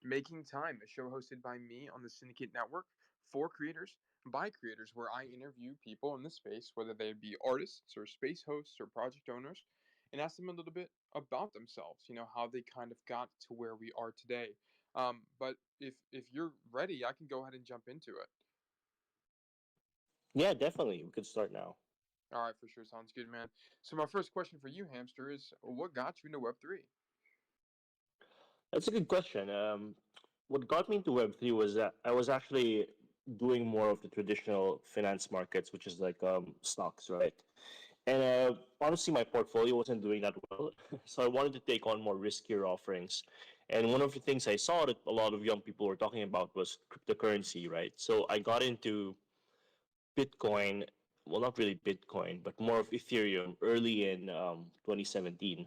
Making Time, a show hosted by me on the Syndicate Network for creators by creators, where I interview people in the space, whether they be artists or space hosts or project owners, and ask them a little bit about themselves. How they kind of got to where we are today. But if you're ready, I can go ahead and jump into it. Yeah, definitely. We could start now. All right, for sure, sounds good, man. So my first question for you, Hamster, is what got you into Web3? That's a good question. What got me into Web3 was that I was actually doing more of the traditional finance markets, which is like stocks, right? And honestly, my portfolio wasn't doing that well. So I wanted to take on more riskier offerings. And one of the things I saw that a lot of young people were talking about was cryptocurrency, right? So I got into Bitcoin, well, not really Bitcoin, but more of Ethereum early in 2017.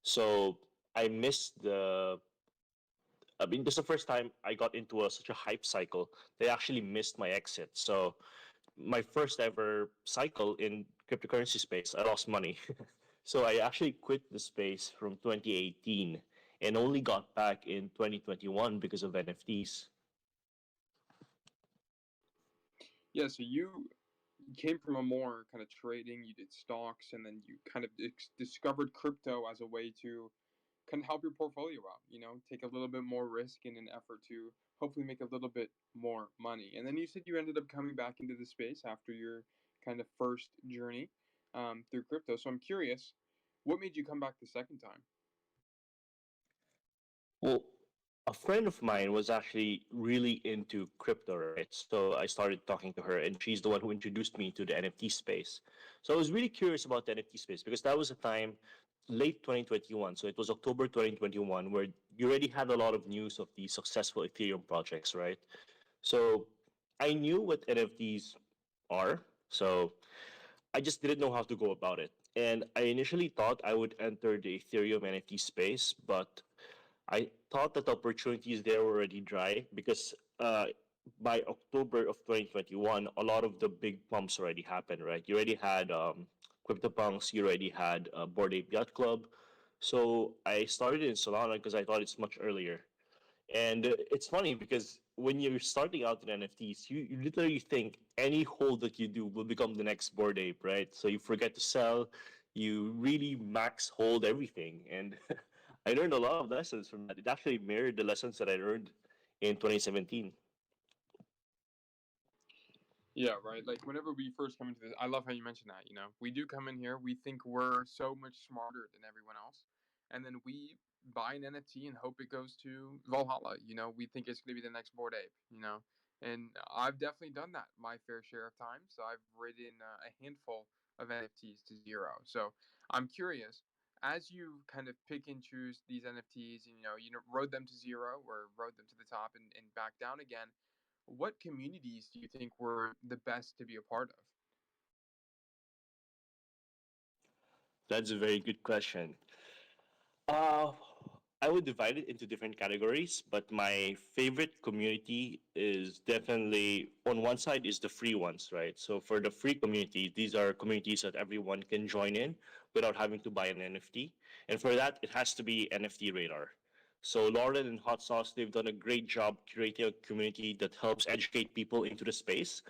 So I missed I mean, this is the first time I got into such a hype cycle. They actually missed my exit. So my first ever cycle in cryptocurrency space, I lost money. So I actually quit the space from 2018 and only got back in 2021 because of NFTs. Yeah, so you came from a more kind of trading, you did stocks, and then you kind of discovered crypto as a way to kind of help your portfolio out, take a little bit more risk in an effort to hopefully make a little bit more money. And then you said you ended up coming back into the space after your kind of first journey through crypto. So I'm curious, what made you come back the second time? Well, a friend of mine was actually really into crypto, right? So I started talking to her, and she's the one who introduced me to the NFT space. So I was really curious about the NFT space because that was a time, late 2021. So it was October 2021, where you already had a lot of news of the successful Ethereum projects, right? So I knew what NFTs are. So I just didn't know how to go about it. And I initially thought I would enter the Ethereum NFT space, but I thought that the opportunities there were already dry because by October of 2021, a lot of the big pumps already happened, right? You already had CryptoPunks, you already had Bored Ape Yacht Club. So I started in Solana because I thought it's much earlier. And it's funny because when you're starting out in NFTs, you literally think any hold that you do will become the next Bored Ape, right? So you forget to sell, you really max hold everything. And I learned a lot of lessons from that. It actually mirrored the lessons that I learned in 2017. Yeah, right. Like whenever we first come into this, I love how you mentioned that. We do come in here, we think we're so much smarter than everyone else, and then we buy an NFT and hope it goes to Valhalla. We think it's going to be the next Bored Ape. And I've definitely done that my fair share of times. So I've ridden a handful of NFTs to zero. So I'm curious, as you kind of pick and choose these NFTs, and rode them to zero or rode them to the top and back down again, what communities do you think were the best to be a part of? That's a very good question. Uh, I would divide it into different categories, but my favorite community is definitely on one side is the free ones, right? So for the free community, these are communities that everyone can join in without having to buy an NFT. And for that, it has to be NFT Radar. So Lauren and Hot Sauce, they've done a great job curating a community that helps educate people into the space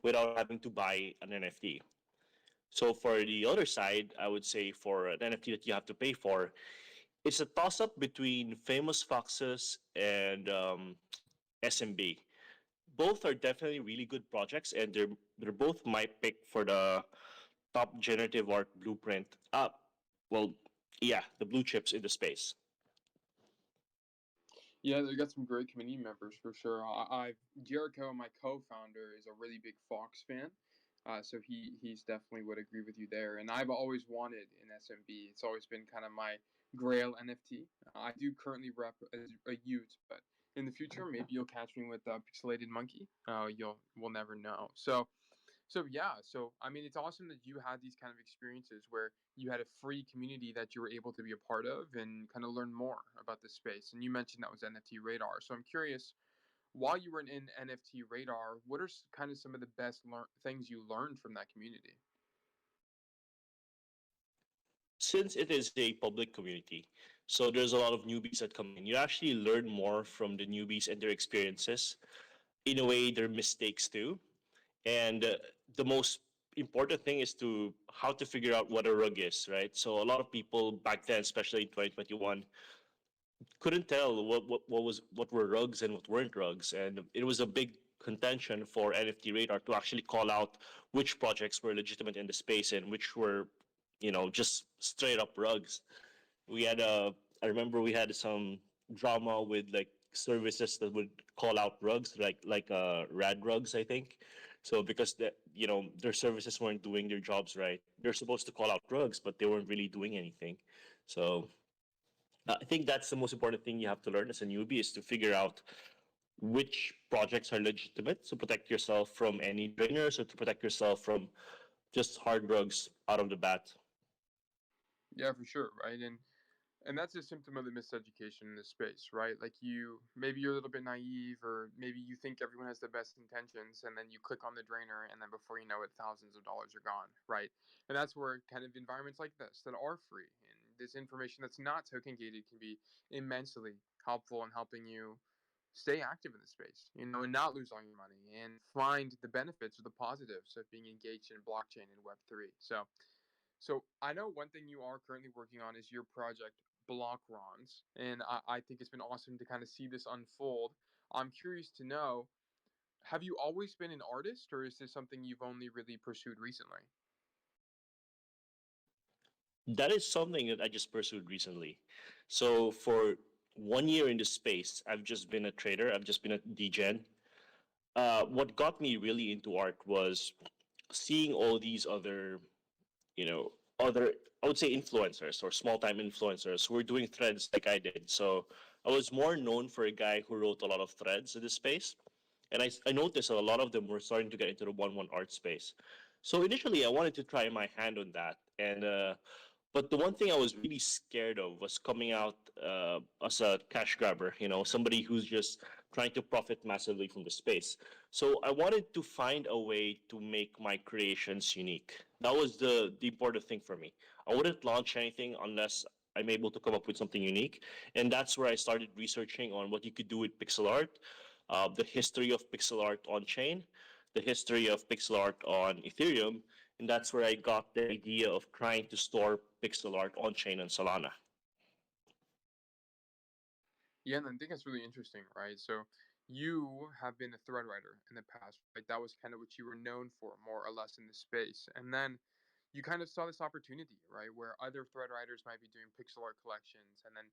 without having to buy an NFT. So for the other side, I would say for an NFT that you have to pay for, it's a toss up between Famous Foxes and SMB. Both are definitely really good projects, and they're both my pick for the top generative art blueprint. Well, yeah, the blue chips in the space. Yeah, they got some great community members for sure. Jericho, my co-founder, is a really big Fox fan, so he's definitely would agree with you there. And I've always wanted an SMB. It's always been kind of my Grail NFT. I do currently rep a Ute, but in the future maybe you'll catch me with Pixelated Monkey. We'll never know. So yeah, so I mean, it's awesome that you had these kind of experiences where you had a free community that you were able to be a part of and kind of learn more about the space. And you mentioned that was NFT Radar. So I'm curious, while you were in NFT Radar, what are kind of some of the best things you learned from that community? Since it is a public community, So there's a lot of newbies that come in. You actually learn more from the newbies and their experiences. In a way, their mistakes too. And the most important thing is to how to figure out what a rug is, right? So a lot of people back then, especially in 2021, couldn't tell what were rugs and what weren't rugs, and it was a big contention for NFT Radar to actually call out which projects were legitimate in the space and which were, just straight up rugs. We had a I remember we had some drama with like services that would call out rugs like rad rugs, I think. So because their services weren't doing their jobs right, they're supposed to call out rugs, but they weren't really doing anything. So I think that's the most important thing you have to learn as a newbie is to figure out which projects are legitimate to protect yourself from any drainers or to protect yourself from just hard drugs out of the bat. Yeah, for sure, right? And that's a symptom of the miseducation in this space, right? Like maybe you're a little bit naive, or maybe you think everyone has the best intentions, and then you click on the drainer, and then before you know it, thousands of dollars are gone, right? And that's where kind of environments like this that are free and this information that's not token gated can be immensely helpful in helping you stay active in the space, and not lose all your money and find the benefits or the positives of being engaged in blockchain and Web3. So I know one thing you are currently working on is your project Blockrons, and I think it's been awesome to kind of see this unfold. I'm curious to know, have you always been an artist, or is this something you've only really pursued recently? That is something that I just pursued recently. So for 1 year in this space, I've just been a trader. I've just been a DGen. What got me really into art was seeing all these you know, other, I would say influencers or small time influencers who were doing threads like I did. So I was more known for a guy who wrote a lot of threads in this space. And I noticed that a lot of them were starting to get into the 1-1 art space. So initially, I wanted to try my hand on that. But the one thing I was really scared of was coming out as a cash grabber, somebody who's just trying to profit massively from the space. So I wanted to find a way to make my creations unique. That was the important thing for me. I wouldn't launch anything unless I'm able to come up with something unique. And that's where I started researching on what you could do with pixel art, the history of pixel art on chain, the history of pixel art on Ethereum, and that's where I got the idea of trying to store pixel art on chain on Solana. Yeah, and I think that's really interesting, right? So you have been a thread writer in the past, right? That was kind of what you were known for, more or less, in the space. And then you kind of saw this opportunity, right, where other thread writers might be doing pixel art collections, and then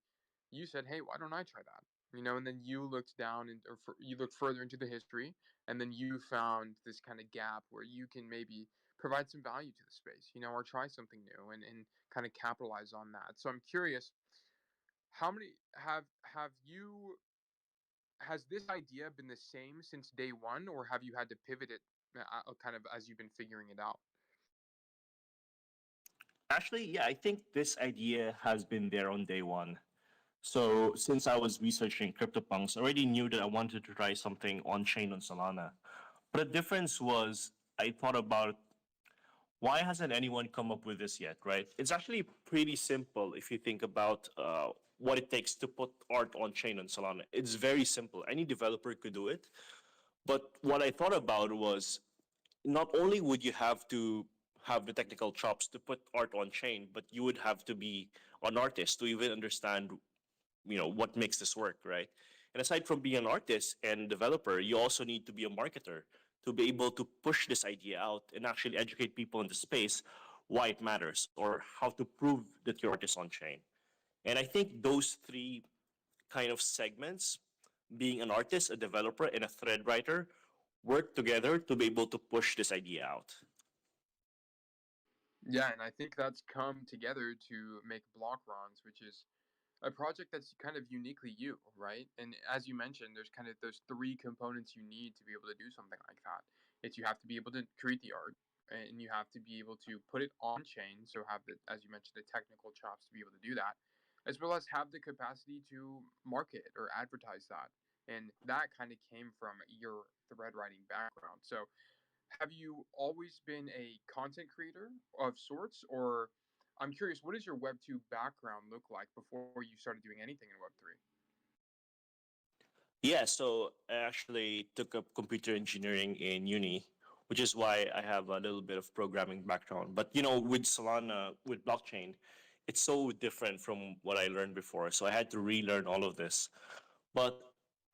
you said, "Hey, why don't I try that?" And then you looked down and you looked further into the history, and then you found this kind of gap where you can maybe provide some value to the space, or try something new and kind of capitalize on that. So I'm curious, how many have you has this idea been the same since day one, or have you had to pivot it kind of as you've been figuring it out? Actually, yeah, I think this idea has been there on day one. So since I was researching CryptoPunks, I already knew that I wanted to try something on chain on Solana. But the difference was I thought about why hasn't anyone come up with this yet, right? It's actually pretty simple if you think about what it takes to put art on chain on Solana. It's very simple. Any developer could do it. But what I thought about was not only would you have to have the technical chops to put art on chain, but you would have to be an artist to even understand, what makes this work, right? And aside from being an artist and developer, you also need to be a marketer to be able to push this idea out and actually educate people in the space why it matters or how to prove that your art is on chain. And I think those three kind of segments, being an artist, a developer, and a thread writer, work together to be able to push this idea out. Yeah, and I think that's come together to make Blockrons, which is a project that's kind of uniquely you, right? And as you mentioned, there's kind of those three components you need to be able to do something like that. It's you have to be able to create the art, and you have to be able to put it on chain, so have the, as you mentioned, the technical chops to be able to do that, as well as have the capacity to market or advertise that. And that kind of came from your thread writing background. So have you always been a content creator of sorts, or I'm curious, what does your Web 2 background look like before you started doing anything in Web 3? Yeah, so I actually took up computer engineering in uni, which is why I have a little bit of programming background. But with Solana, with blockchain, it's so different from what I learned before. So I had to relearn all of this. But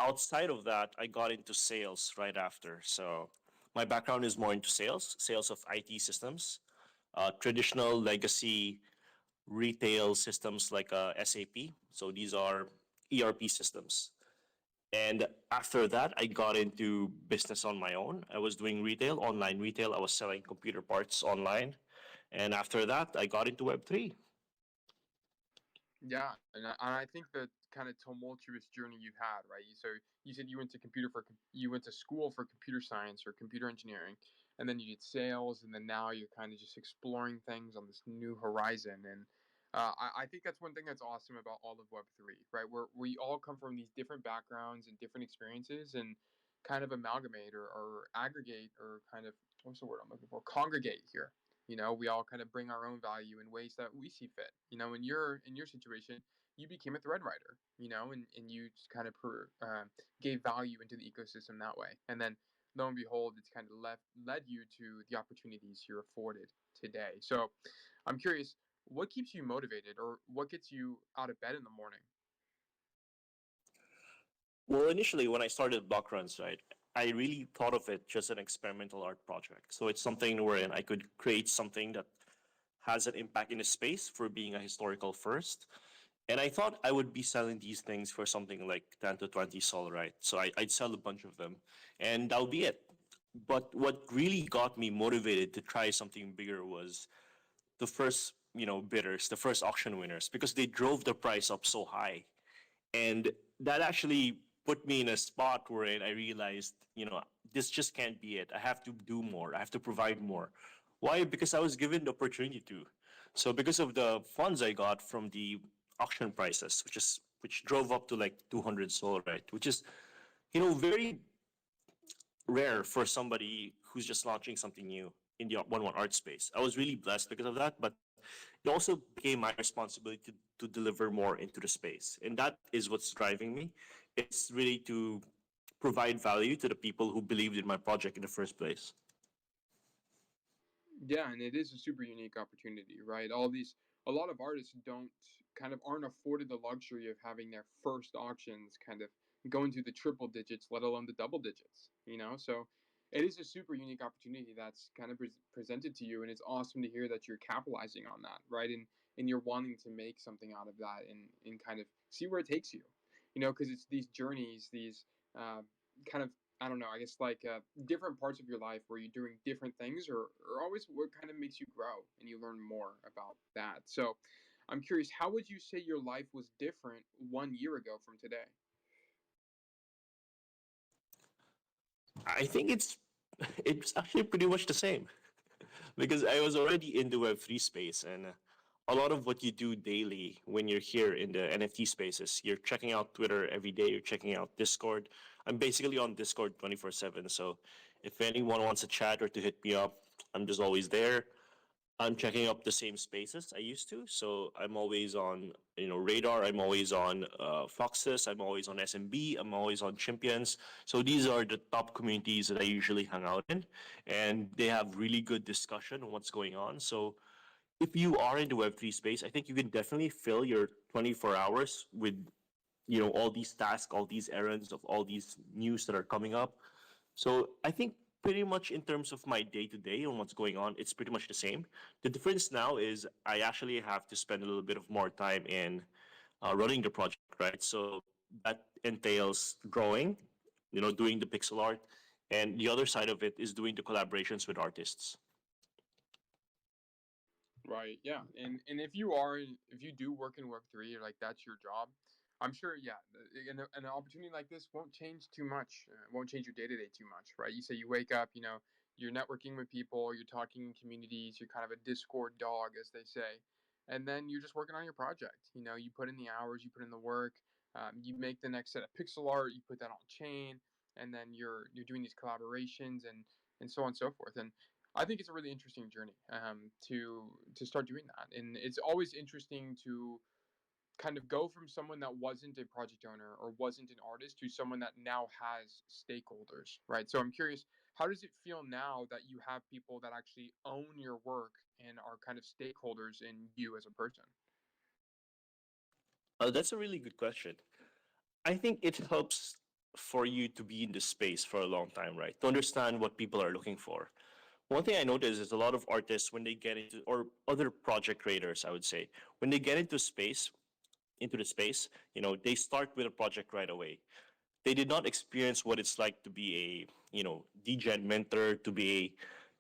outside of that, I got into sales right after. So my background is more into sales of IT systems, traditional legacy retail systems like SAP. So these are ERP systems. And after that, I got into business on my own. I was doing retail, online retail. I was selling computer parts online. And after that, I got into Web3. Yeah, and I think the kind of tumultuous journey you've had, right? So you said you went to you went to school for computer science or computer engineering, and then you did sales, and then now you're kind of just exploring things on this new horizon. And I think that's one thing that's awesome about all of Web 3, right? Where we all come from these different backgrounds and different experiences, and kind of amalgamate or aggregate or kind of what's the word I'm looking for? Congregate here. We all kind of bring our own value in ways that we see fit. In your situation, you became a thread writer, and you just kind of gave value into the ecosystem that way. And then lo and behold, it's kind of led you to the opportunities you're afforded today. So I'm curious, what keeps you motivated, or what gets you out of bed in the morning? Well, initially, when I started Block Runs, right, I really thought of it just an experimental art project. So it's something wherein I could create something that has an impact in the space for being a historical first. And I thought I would be selling these things for something like 10 to 20 sol, right? So I'd sell a bunch of them and that'll be it. But what really got me motivated to try something bigger was the first, bidders, the first auction winners, because they drove the price up so high. And that actually put me in a spot wherein I realized, this just can't be it. I have to do more. I have to provide more. Why? Because I was given the opportunity to. So because of the funds I got from the auction prices, which drove up to like 200 sol, right? Which is, very rare for somebody who's just launching something new in the one art space. I was really blessed because of that, but it also became my responsibility to deliver more into the space. And that is what's driving me. It's really to provide value to the people who believed in my project in the first place. Yeah, and it is a super unique opportunity, right? A lot of artists don't kind of aren't afforded the luxury of having their first auctions kind of going to the triple digits, let alone the double digits, So it is a super unique opportunity that's kind of presented to you, and it's awesome to hear that you're capitalizing on that, right? And you're wanting to make something out of that and kind of see where it takes you, because it's these journeys, these uh, kind of I don't know, I guess like different parts of your life where you're doing different things or always what kind of makes you grow and you learn more about that. So I'm curious, how would you say your life was different 1 year ago from today? I think it's actually pretty much the same because I was already in the Web3 space and a lot of what you do daily when you're here in the NFT spaces, you're checking out Twitter every day, you're checking out Discord. I'm basically on Discord 24/7. So if anyone wants to chat or to hit me up, I'm just always there. I'm checking up the same spaces I used to. So I'm always on, Radar. I'm always on Foxes. I'm always on SMB. I'm always on Champions. So these are the top communities that I usually hang out in, and they have really good discussion on what's going on. So if you are in the Web3 space, I think you can definitely fill your 24 hours with, all these tasks, all these errands of all these news that are coming up. So I think pretty much in terms of my day to day and what's going on, it's pretty much the same. The difference now is I actually have to spend a little bit of more time in running the project, right? So that entails drawing, doing the pixel art, and the other side of it is doing the collaborations with artists. Right. Yeah. And if you do work in Web 3, or like that's your job, I'm sure. Yeah. An opportunity like this won't change too much. Won't change your day to day too much, right? You say you wake up, you're networking with people, you're talking in communities, you're kind of a Discord dog, as they say, and then you're just working on your project. You put in the hours, you put in the work, you make the next set of pixel art, you put that on chain, and then you're doing these collaborations and so on and so forth. And I think it's a really interesting journey to start doing that, and it's always interesting to kind of go from someone that wasn't a project owner or wasn't an artist to someone that now has stakeholders, right? So I'm curious, how does it feel now that you have people that actually own your work and are kind of stakeholders in you as a person? That's a really good question. I think it helps for you to be in the space for a long time, right? To understand what people are looking for. One thing I notice is a lot of artists when they get into, or other project creators, I would say, when they get into the space, they start with a project right away. They did not experience what it's like to be a, degen mentor, to be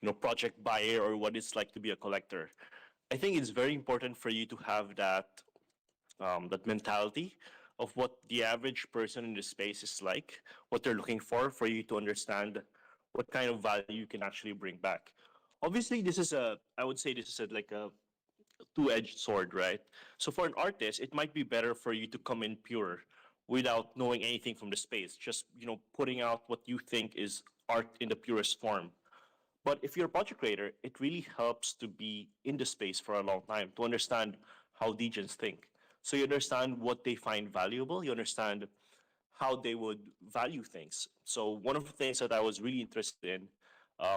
a, project buyer, or what it's like to be a collector. I think it's very important for you to have that mentality of what the average person in the space is like, what they're looking for you to understand what kind of value you can actually bring back. Obviously, I would say this is like a two-edged sword, right? So for an artist, it might be better for you to come in pure without knowing anything from the space, just putting out what you think is art in the purest form. But if you're a project creator, it really helps to be in the space for a long time to understand how degens think. So you understand what they find valuable, you understand how they would value things. So one of the things that I was really interested in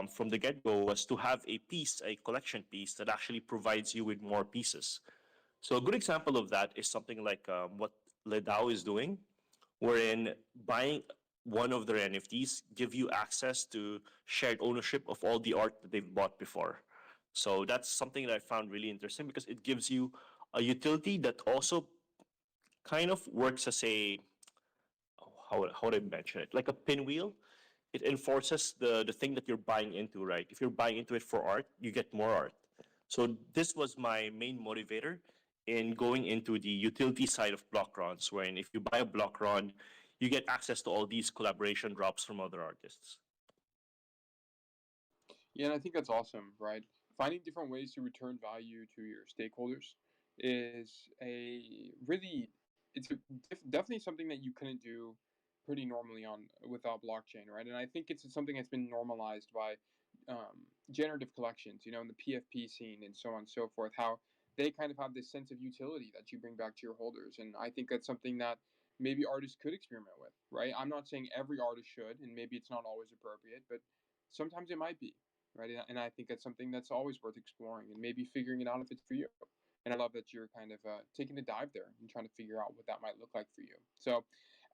from the get-go was to have a piece, a collection piece that actually provides you with more pieces. So a good example of that is something like what Ledao is doing, wherein buying one of their NFTs give you access to shared ownership of all the art that they've bought before. So that's something that I found really interesting because it gives you a utility that also kind of works as a, how do I mention it, like a pinwheel. It enforces the thing that you're buying into, right? If you're buying into it for art, you get more art. So this was my main motivator in going into the utility side of Blockruns, wherein if you buy a Blockrun, you get access to all these collaboration drops from other artists. Yeah, and I think that's awesome, right? Finding different ways to return value to your stakeholders is a really definitely something that you couldn't do pretty normally on without blockchain, right? And I think it's something that's been normalized by generative collections, in the PFP scene and so on and so forth. How they kind of have this sense of utility that you bring back to your holders, and I think that's something that maybe artists could experiment with, right? I'm not saying every artist should, and maybe it's not always appropriate, but sometimes it might be, right? And I think that's something that's always worth exploring and maybe figuring it out if it's for you. And I love that you're kind of taking a dive there and trying to figure out what that might look like for you. So,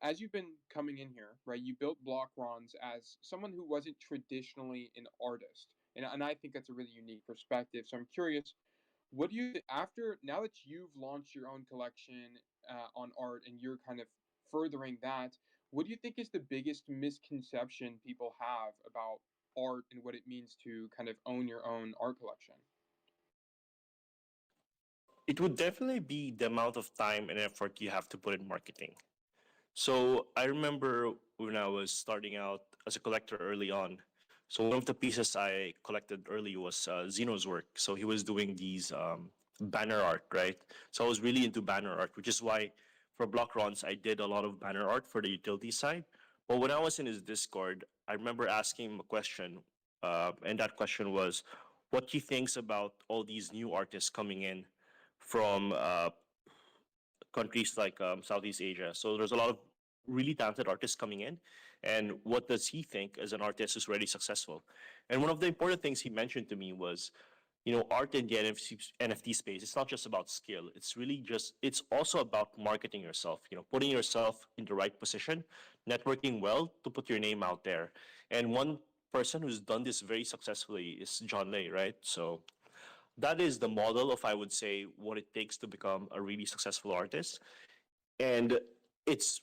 as you've been coming in here, right, you built Blockrons as someone who wasn't traditionally an artist. And I think that's a really unique perspective. So I'm curious, what do you, after, now that you've launched your own collection on art and you're kind of furthering that, what do you think is the biggest misconception people have about art and what it means to kind of own your own art collection? It would definitely be the amount of time and effort you have to put in marketing. So I remember when I was starting out as a collector early on. So one of the pieces I collected early was Zeno's work. So he was doing these banner art, right? So I was really into banner art, which is why for block runs I did a lot of banner art for the utility side. But when I was in his Discord, I remember asking him a question, and that question was, what he thinks about all these new artists coming in from countries like Southeast Asia. So there's a lot of really talented artists coming in. And what does he think as an artist who's already successful? And one of the important things he mentioned to me was, art in the NFT space, it's not just about skill. It's really it's also about marketing yourself, putting yourself in the right position, networking well to put your name out there. And one person who's done this very successfully is John Lay, right? So that is the model of, I would say, what it takes to become a really successful artist. And it's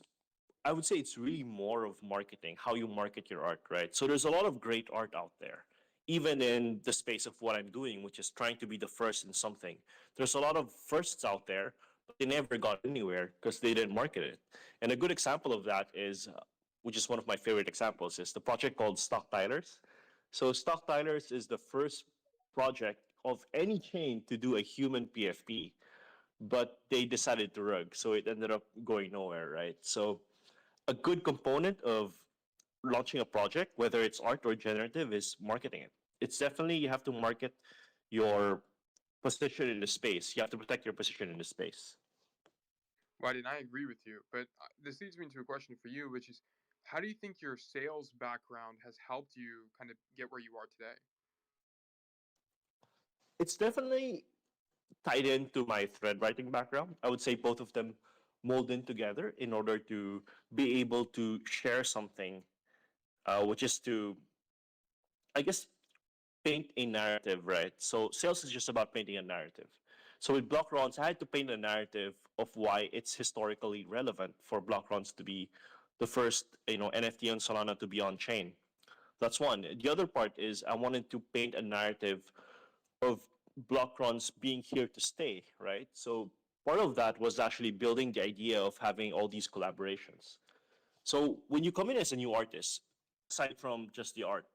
I would say it's really more of marketing, how you market your art, right? So there's a lot of great art out there, even in the space of what I'm doing, which is trying to be the first in something. There's a lot of firsts out there, but they never got anywhere because they didn't market it. And a good example of that is, which is one of my favorite examples, is the project called Stocktilers. So Stocktilers is the first project of any chain to do a human PFP, but they decided to rug, so it ended up going nowhere, right? So a good component of launching a project, whether it's art or generative, is marketing it. it's definitely you have to market your position in the space. You have to protect your position in the space. Right, and I agree with you. But this leads me into a question for you, which is, how do you think your sales background has helped you kind of get where you are today? It's definitely tied into my thread writing background. I would say both of them mold in together in order to be able to share something, which is to, I guess, paint a narrative, right? So sales is just about painting a narrative. So with block runs, I had to paint a narrative of why it's historically relevant for block runs to be the first, NFT on Solana to be on chain. That's one. The other part is I wanted to paint a narrative of block runs being here to stay, right? So part of that was actually building the idea of having all these collaborations. So when you come in as a new artist, aside from just the art,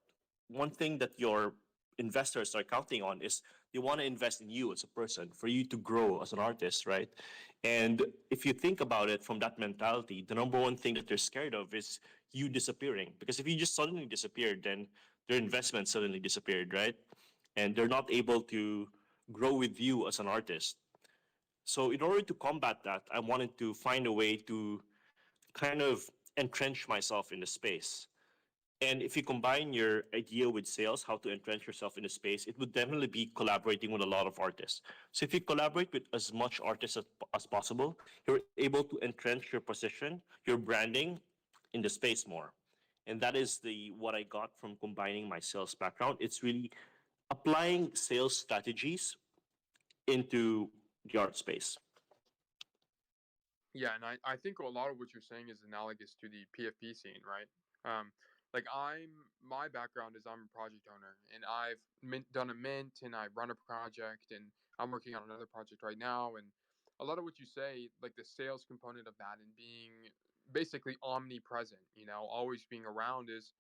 one thing that your investors are counting on is they want to invest in you as a person for you to grow as an artist, right? And if you think about it from that mentality, the number one thing that they're scared of is you disappearing. Because if you just suddenly disappeared, then their investment suddenly disappeared, right? And they're not able to grow with you as an artist. So in order to combat that, I wanted to find a way to kind of entrench myself in the space. And if you combine your idea with sales, how to entrench yourself in the space, it would definitely be collaborating with a lot of artists. So if you collaborate with as much artists as possible, you're able to entrench your position, your branding in the space more. And that is the what I got from combining my sales background. It's really applying sales strategies into the art space. Yeah, and I think a lot of what you're saying is analogous to the PFP scene, right? Like my background is I'm a project owner, and I've done a mint, and I run a project, and I'm working on another project right now. And a lot of what you say, like the sales component of that, and being basically omnipresent, always being around, is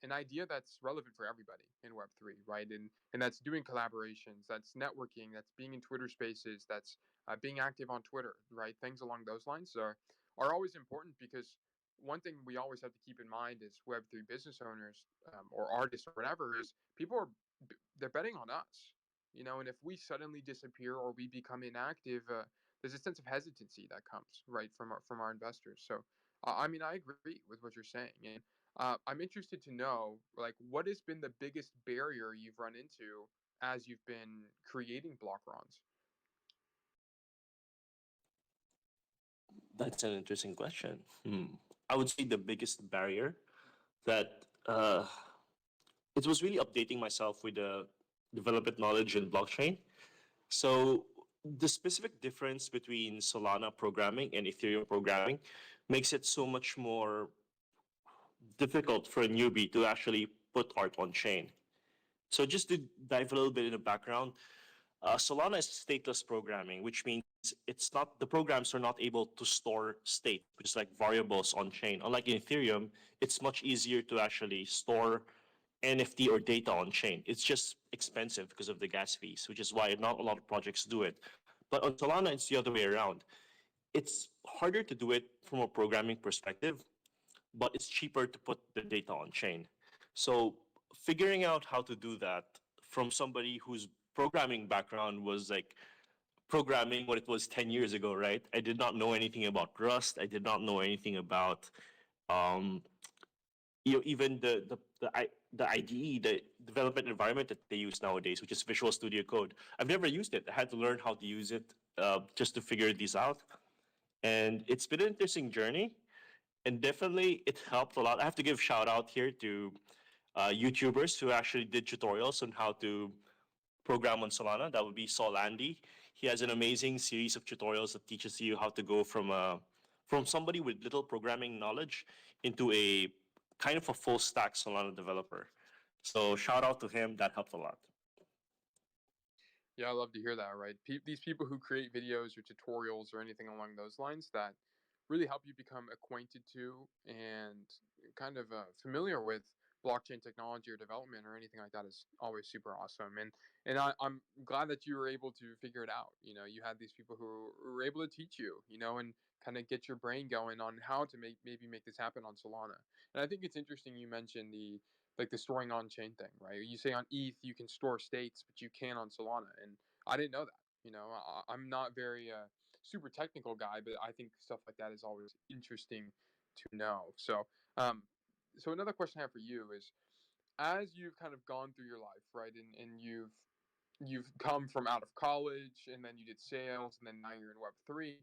an idea that's relevant for everybody in Web3, right? And that's doing collaborations, that's networking, that's being in Twitter Spaces, that's being active on Twitter, right? Things along those lines are always important, because one thing we always have to keep in mind is Web3 business owners, or artists or whatever, is people they're betting on us, and if we suddenly disappear or we become inactive, there's a sense of hesitancy that comes right from our investors. So I mean, I agree with what you're saying, and I'm interested to know, like, what has been the biggest barrier you've run into as you've been creating block-rons? That's an interesting question. I would say the biggest barrier that it was really updating myself with the development knowledge in blockchain. So the specific difference between Solana programming and Ethereum programming makes it so much more difficult for a newbie to actually put art on chain. So just to dive a little bit in the background, Solana is stateless programming, which means it's not the programs are not able to store state, which is like variables on chain. Unlike in Ethereum, it's much easier to actually store NFT or data on chain. It's just expensive because of the gas fees, which is why not a lot of projects do it. But on Solana, it's the other way around. It's harder to do it from a programming perspective, but it's cheaper to put the data on chain. So figuring out how to do that from somebody whose programming background was like programming what it was 10 years ago, right? I did not know anything about Rust. I did not know anything about um, even the IDE, the development environment that they use nowadays, which is Visual Studio Code. I've never used it. I had to learn how to use it just to figure these out. And it's been an interesting journey, and definitely it helped a lot. I have to give shout out here to YouTubers who actually did tutorials on how to program on Solana. That would be Saul Andy. He has an amazing series of tutorials that teaches you how to go from somebody with little programming knowledge into a kind of a full stack Solana developer. So shout out to him. That helped a lot. Yeah, I love to hear that, right? These people who create videos or tutorials or anything along those lines that really help you become acquainted to and kind of familiar with blockchain technology or development or anything like that is always super awesome. And I'm glad that you were able to figure it out. You had these people who were able to teach you, and kind of get your brain going on how to maybe make this happen on Solana. And I think it's interesting you mentioned the storing on chain thing, right? You say on ETH you can store states, but you can on Solana, and I didn't know that. I'm not very super technical guy, but I think stuff like that is always interesting to know. Um, so another question I have for you is, as you've kind of gone through your life, right, and you've come from out of college, and then you did sales, and then now you're in Web3.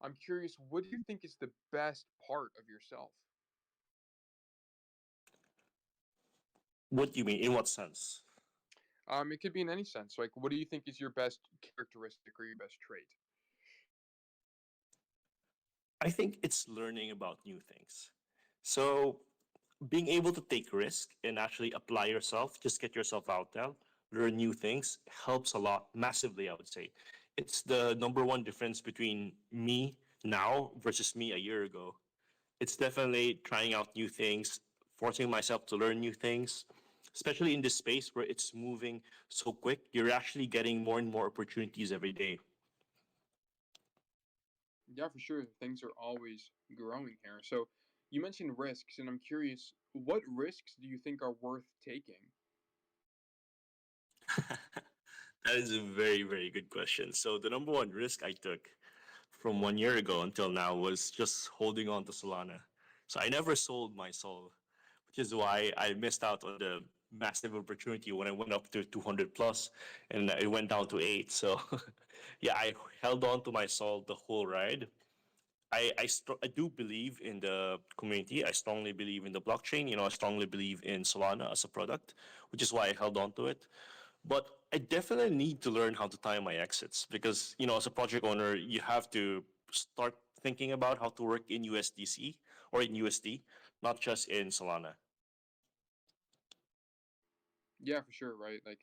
I'm curious, what do you think is the best part of yourself? What do you mean? In what sense? It could be in any sense. Like, what do you think is your best characteristic or your best trait? I think it's learning about new things. So being able to take risk and actually apply yourself, just get yourself out there, learn new things helps a lot massively, I would say. It's the number one difference between me now versus me a year ago. It's definitely trying out new things, forcing myself to learn new things, especially in this space where it's moving so quick. You're actually getting more and more opportunities every day. Yeah, for sure. Things are always growing here. So you mentioned risks, and I'm curious, what risks do you think are worth taking? That is a very, very good question. So the number one risk I took from 1 year ago until now was just holding on to Solana. So I never sold my soul, which is why I missed out on the massive opportunity when I went up to 200 plus and it went down to 8. So yeah, I held on to my soul the whole ride. I do believe in the community. I strongly believe in the blockchain. I strongly believe in Solana as a product, which is why I held on to it. But I definitely need to learn how to time my exits because, as a project owner, you have to start thinking about how to work in USDC or in USD, not just in Solana. Yeah, for sure, right? Like,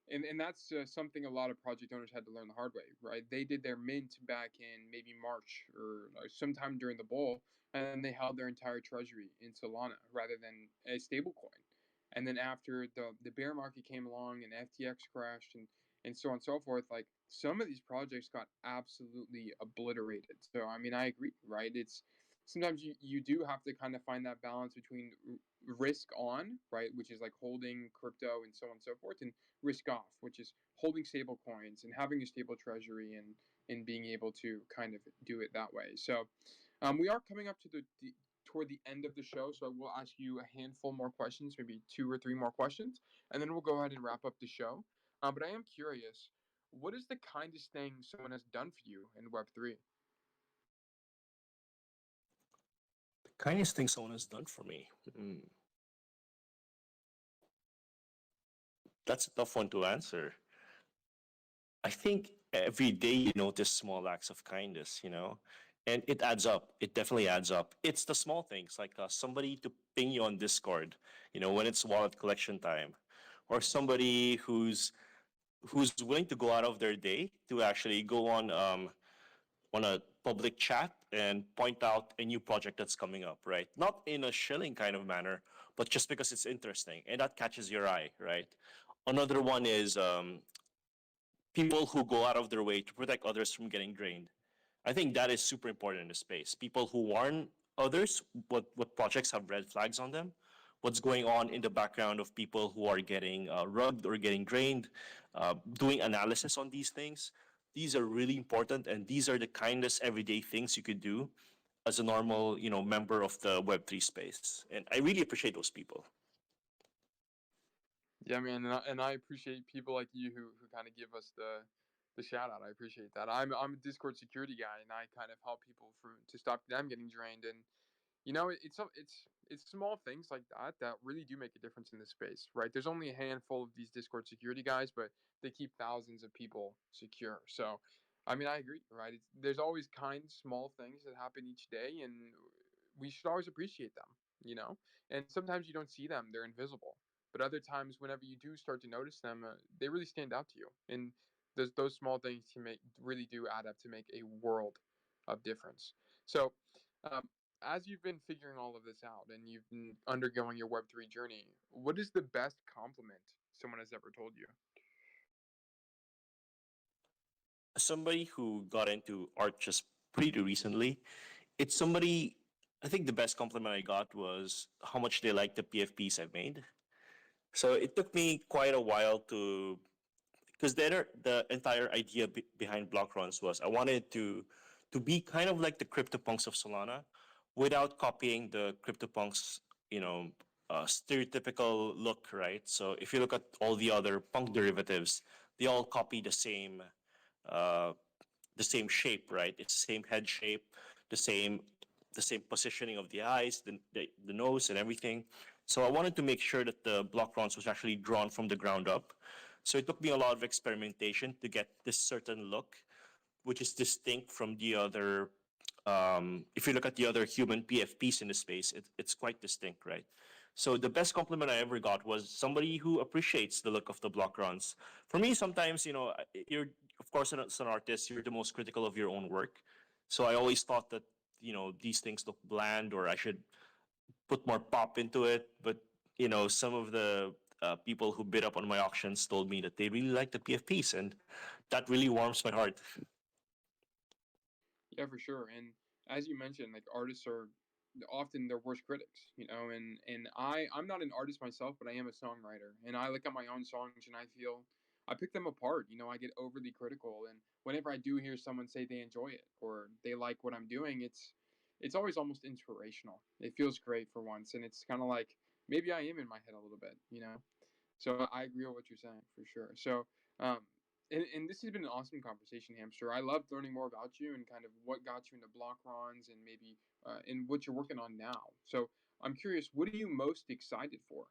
and that's something a lot of project owners had to learn the hard way, right? They did their mint back in maybe March or sometime during the bull, and then they held their entire treasury in Solana rather than a stable coin. And then after the bear market came along and FTX crashed and so on and so forth, like some of these projects got absolutely obliterated. So I mean, I agree, right? It's sometimes you do have to kind of find that balance between risk on, right, which is like holding crypto and so on and so forth, and risk off, which is holding stable coins and having a stable treasury and being able to kind of do it that way. So we are coming up to the toward the end of the show, so I will ask you a handful more questions, maybe two or three more questions, and then we'll go ahead and wrap up the show. But I am curious, what is the kindest thing someone has done for you in Web3? The kindest thing someone has done for me. That's a tough one to answer. I think every day you notice small acts of kindness, and it adds up. It definitely adds up. It's the small things like somebody to ping you on Discord, when it's wallet collection time, or somebody who's willing to go out of their day to actually go on a public chat and point out a new project that's coming up, right? Not in a shilling kind of manner, but just because it's interesting and that catches your eye, right? Another one is people who go out of their way to protect others from getting drained. I think that is super important in the space. People who warn others what projects have red flags on them, what's going on in the background of people who are getting rugged or getting drained, doing analysis on these things. These are really important, and these are the kindest everyday things you could do as a normal, member of the Web3 space. And I really appreciate those people. Yeah, man, and I appreciate people like you who kind of give us the shout out. I appreciate that. I'm a Discord security guy, and I kind of help people to stop them getting drained. And it's small things like that that really do make a difference in this space, right? There's only a handful of these Discord security guys, but they keep thousands of people secure. So, I mean, I agree, right? There's always kind, small things that happen each day, and we should always appreciate them, you know. And sometimes you don't see them; they're invisible. But other times, whenever you do start to notice them, they really stand out to you. And those small things can make really do add up to make a world of difference. So, um, as you've been figuring all of this out and you've been undergoing your Web3 journey, what is the best compliment someone has ever told you? Somebody who got into art just pretty recently. It's somebody. I think the best compliment I got was how much they like the PFPs I've made. So it took me quite a while to, because the entire idea behind block runs was I wanted to be kind of like the CryptoPunks of Solana, without copying the CryptoPunks, you know, stereotypical look, right? So if you look at all the other punk derivatives, they all copy uh, the same shape, right? It's the same head shape, the same the same positioning of the eyes, the nose, and everything. So I wanted to make sure that the block runs was actually drawn from the ground up. So it took me a lot of experimentation to get this certain look, which is distinct from the other. If you look at the other human PFPs in the space, it's quite distinct, right? So the best compliment I ever got was somebody who appreciates the look of the block runs. For me, sometimes, you're, of course, as an artist, you're the most critical of your own work. So I always thought that, these things look bland, or I should put more pop into it. But, some of the people who bid up on my auctions told me that they really like the PFPs, and that really warms my heart. Yeah, for sure. And as you mentioned, like artists are often their worst critics, I'm not an artist myself, but I am a songwriter, and I look at my own songs and I feel I pick them apart. I get overly critical, and whenever I do hear someone say they enjoy it or they like what I'm doing, it's always almost inspirational. It feels great for once, and it's kind of like maybe I am in my head a little bit. So I agree with what you're saying for sure. So, um, and this has been an awesome conversation, Hamster. I loved learning more about you and kind of what got you into block runs and maybe and what you're working on now. So I'm curious, what are you most excited for?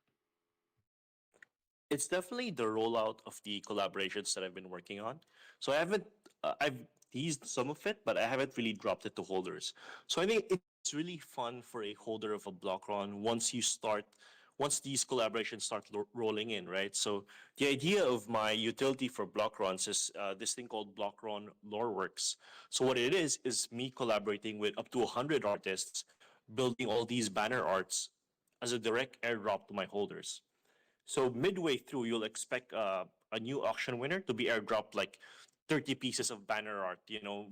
It's definitely the rollout of the collaborations that I've been working on. So I've teased some of it, but I haven't really dropped it to holders. So I think it's really fun for a holder of a block run once these collaborations start rolling in, right? So the idea of my utility for block runs is this thing called Block Run Loreworks. So what it is me collaborating with up to 100 artists, building all these banner arts as a direct airdrop to my holders. So midway through, you'll expect a new auction winner to be airdropped like 30 pieces of banner art,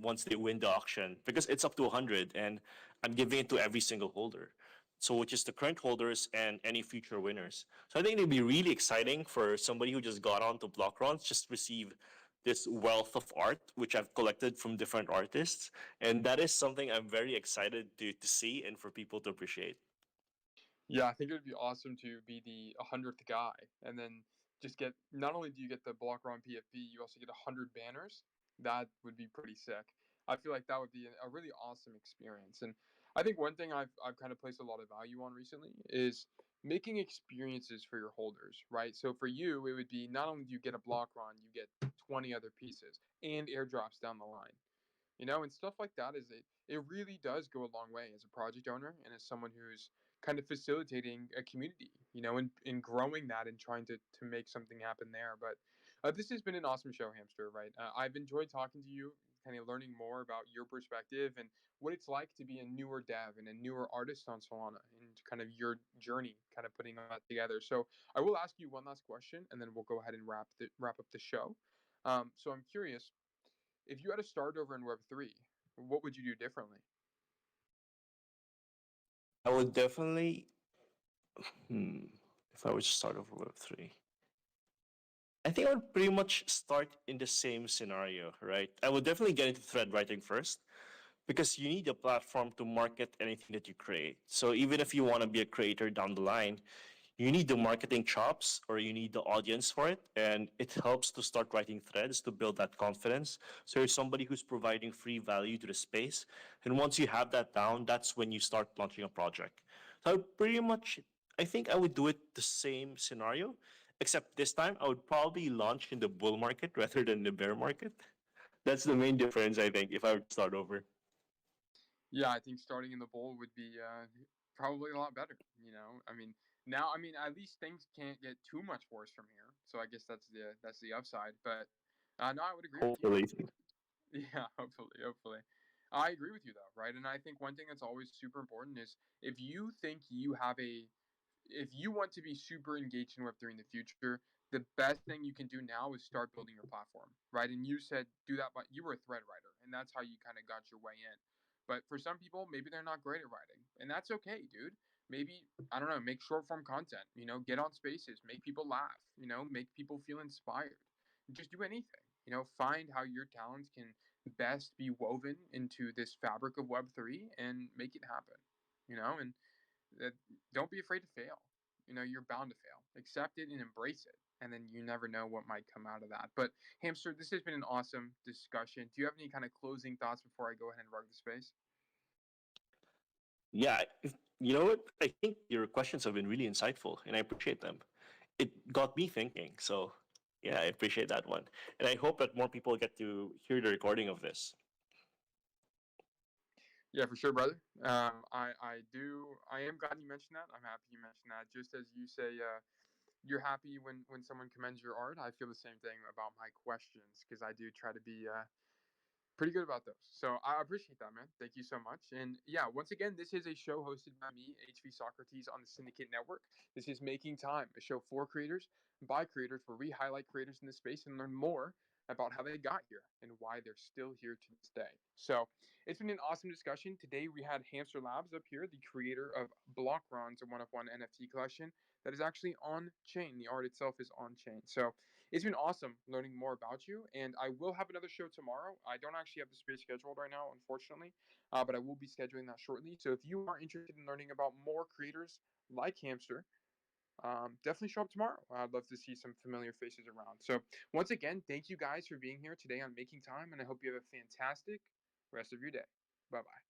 once they win the auction, because it's up to 100, and I'm giving it to every single holder. So, which is the current holders and any future winners. So, I think it'd be really exciting for somebody who just got onto block runs, just receive this wealth of art, which I've collected from different artists. And that is something I'm very excited to see and for people to appreciate. Yeah, I think it would be awesome to be the 100th guy and then just get not only do you get the block run PFP, you also get 100 banners. That would be pretty sick. I feel like that would be a really awesome experience. And I think one thing I've kind of placed a lot of value on recently is making experiences for your holders, right? So for you, it would be not only do you get a block run, you get 20 other pieces and airdrops down the line. And stuff like that it really does go a long way as a project owner and as someone who's kind of facilitating a community, and growing that and trying to make something happen there. But this has been an awesome show, Hamster, right? I've enjoyed talking to you, kind of learning more about your perspective and what it's like to be a newer dev and a newer artist on Solana and kind of your journey, kind of putting all that together. So I will ask you one last question and then we'll go ahead and wrap up the show. So I'm curious, if you had to start over in Web3, what would you do differently? I would definitely, hmm, if I were to start over Web3. I think I would pretty much start in the same scenario, right? I would definitely get into thread writing first because you need a platform to market anything that you create. So even if you want to be a creator down the line, you need the marketing chops or you need the audience for it. And it helps to start writing threads to build that confidence. So you're somebody who's providing free value to the space. And once you have that down, that's when you start launching a project. So I would pretty much, I think I would do it the same scenario, except this time I would probably launch in the bull market rather than the bear market. That's the main difference, I think, if I were to start over. Yeah, I think starting in the bowl would be probably a lot better. I mean, now, I mean, at least things can't get too much worse from here. So I guess that's the upside. But no, I would agree with you. Hopefully. Yeah, hopefully. I agree with you though, right? And I think one thing that's always super important is if you think you have a if you want to be super engaged in Web3 in the future, the best thing you can do now is start building your platform, right? And you said do that, but you were a thread writer, and that's how you kind of got your way in. But for some people, maybe they're not great at writing, and that's okay, dude. Maybe, I don't know, make short form content, get on spaces, make people laugh, make people feel inspired. Just do anything, find how your talents can best be woven into this fabric of Web3 and make it happen, and that don't be afraid to fail. You're bound to fail. Accept it and embrace it. And then you never know what might come out of that. But Hamster, this has been an awesome discussion. Do you have any kind of closing thoughts before I go ahead and rug the space? Yeah, you know what? I think your questions have been really insightful, and I appreciate them. It got me thinking. So, yeah, I appreciate that one, and I hope that more people get to hear the recording of this. Yeah, for sure, brother. I am glad you mentioned that. I'm happy you mentioned that. Just as you say, you're happy when someone commends your art. I feel the same thing about my questions because I do try to be pretty good about those. So I appreciate that, man. Thank you so much. And yeah, once again, this is a show hosted by me, HV Socrates, on the Syndicate Network. This is Making Time, a show for creators, by creators, where we highlight creators in this space and learn more about how they got here and why they're still here to this day. So it's been an awesome discussion. Today we had Hamster Labs up here, the creator of Blockron's a one-of-one NFT collection that is actually on chain. The art itself is on chain. So it's been awesome learning more about you, and I will have another show tomorrow. I don't actually have the space scheduled right now, unfortunately, but I will be scheduling that shortly. So if you are interested in learning about more creators like Hamster, definitely show up tomorrow. I'd love to see some familiar faces around. So once again, thank you guys for being here today on Making Time, and I hope you have a fantastic rest of your day. Bye bye.